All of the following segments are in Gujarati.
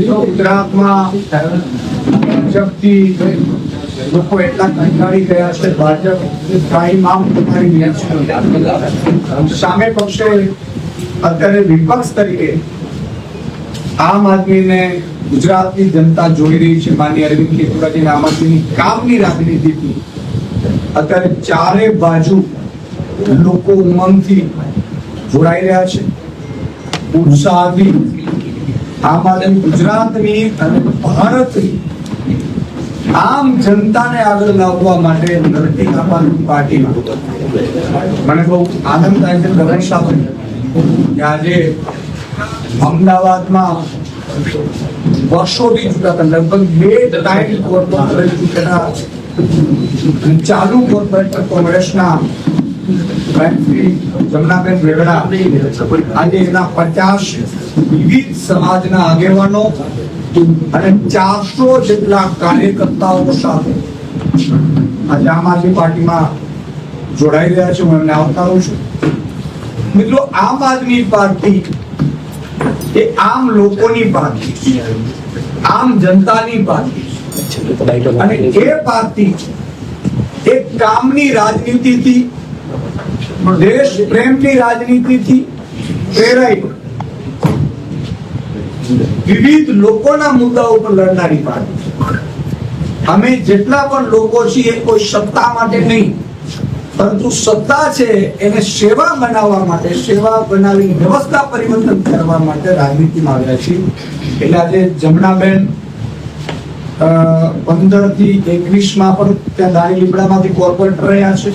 ગુજરાતમાં ભાજપથી લોકો એટલા કંટાળી ગયા છે. ભાજપ કાયમ તમારી સામે પક્ષે અત્યારે વિપક્ષ તરીકે આમ આદમીને ગુજરાતની જનતા જોઈ રહી છે. માનનીય અરવિંદ કેજરીવાલજી આમ આદમીની કામની રાજનીતિથી અત્યારે ચારે બાજુ લોકો ઉમંગથી જોડાઈ રહ્યા છે. ઉત્સાહથી આમ આદમી ગુજરાતની અને ભારતની આમ જનતાને આગળ લાવવા માટે લડતી આપવાની પાર્ટીમાં મને બહુ આનંદ થાય છે. દરેક સાથે આજે અમદાવાદમાં વર્ષોથી ચૂંટાતા લગભગ 2 ટાઈમ કોર્પોરેટર ચૂંટેલા ચાલુ કોર્પોરેટર કોંગ્રેસના જમનાબેન વેગડા આજે એના 50 વિવિધ સમાજના આગેવાનો અને 400 જેટલા કાર્યકર્તાઓ સાથે આજે આમ આદમી પાર્ટીમાં જોડાઈ રહ્યા છે. હું એમને આવકારું છું. મિત્રો, આમ આદમી પાર્ટી એ આમ લોકોની પાર્ટી, આમ જનતાની પાર્ટી અને એ પાર્ટી એ કામની રાજનીતિથી, દેશ પ્રેમની રાજનીતિથી પ્રેરાઈ વિવિધ લોકોના મુદ્દાઓ પર લડનારી પાર્ટી. અમે જેટલા પણ લોકો છીએ કોઈ સત્તા માટે નહીં, પરંતુ સત્તા છે એને સેવા બનાવવા માટે, સેવા બનાવી વ્યવસ્થા પરિવર્તન કરવા માટે રાજનીતિમાં આવ્યા છીએ. એટલે આજે જમનાબેન 15 થી 21 પણ ત્યાં દાણી લીમડામાંથી કોર્પોરેટર રહ્યા છે.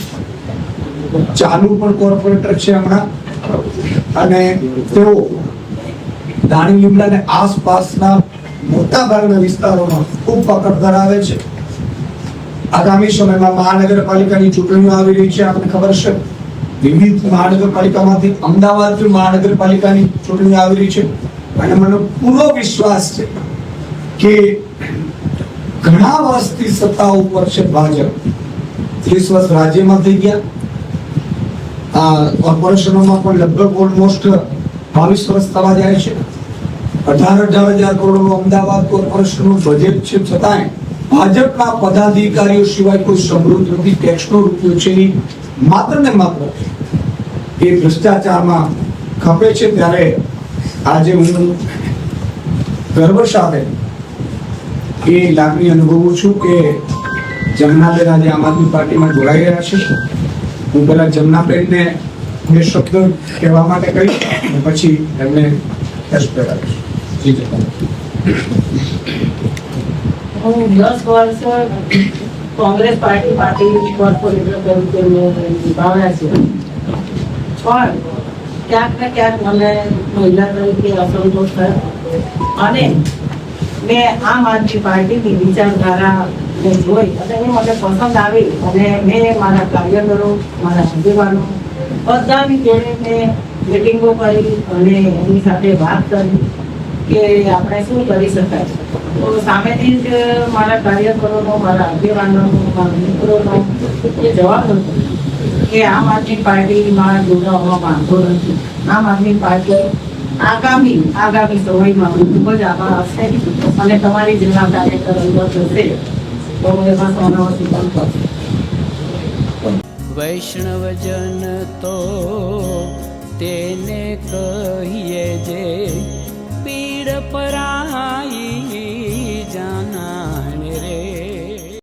ચાલુ પણ કોર્પોરેટર છે હમણાં, અને તેઓ દાણી લીમડા આસપાસના મોટા ભાગના વિસ્તારોમાં ખૂબ પકડ ધરાવે છે. આગામી સમયમાં મહાનગરપાલિકાની ચૂંટણીઓ આવી રહી છે. આપણને ખબર છે વિવિધ મહાનગરપાલિકામાંથી અમદાવાદ મહાનગરપાલિકાની ચૂંટણીઓ આવી રહી છે, અને મને પૂરો વિશ્વાસ છે કે ઘણા વર્ષથી સત્તા ઉપર છે ભાજપ. 30 વર્ષ રાજ્યમાં થઈ ગયા. કોર્પોરેશનોમાં પણ લગભગ ઓલમોસ્ટ 22 વર્ષ થવા જાય છે. 18,000 કરોડનું અમદાવાદ કોર્પોરેશનનું બજેટ છે, છતાંય ભાજપના પદાધિકારીઓ સિવાય કોઈ સમૃદ્ધ નથી. ટેક્સનો રૂપિયો છે માત્ર ને માત્ર એ ભ્રષ્ટાચારમાં ખપે છે. ત્યારે આજે હું ગર્વ સાથે એ લાગણી અનુભવું છું કે જમનાબેન આજે આમ આદમી પાર્ટીમાં જોડાઈ રહ્યા છે. હું પેલા જમનાબેનને 2 શબ્દ કહેવા માટે કહીશ અને પછી એમને એક્સપ્લેન કરીશ. હું 10 વર્ષ કોંગ્રેસ પાર્ટી કોર્પોરેટર તરીકે નિભાવ્યા છે, પણ ક્યાંક ને ક્યાંક મને મહિલા તરીકે અસંતોષ થયો, અને મેં આમ આદમી પાર્ટીની વિચારધારા જોઈ અને એ મને પસંદ આવી, અને મેં મારા કાર્યકરો, મારા આગેવાનો બધાની જોડે મેં મિટિંગો કરી અને એની સાથે વાત કરી કે આપણે શું કરી શકાય. તો સામેથી જ મારા કાર્યકરોનો, મારા આગેવાનોનો, મારા મિત્રોનો એ જવાબ હતો કે આમ આદમી પાર્ટીમાં જોડાવા માંગતો નથી. આમ આદમી પાર્ટી આગામી સમયમાં ખૂબ જ આભાર આપશે અને તમારી જેવા કાર્યકરો થશે તો એમાં સોનો સિદ્ધાંત કરશે. વૈષ્ણવજન તો તેને કહીએ જે પીડ પરાય.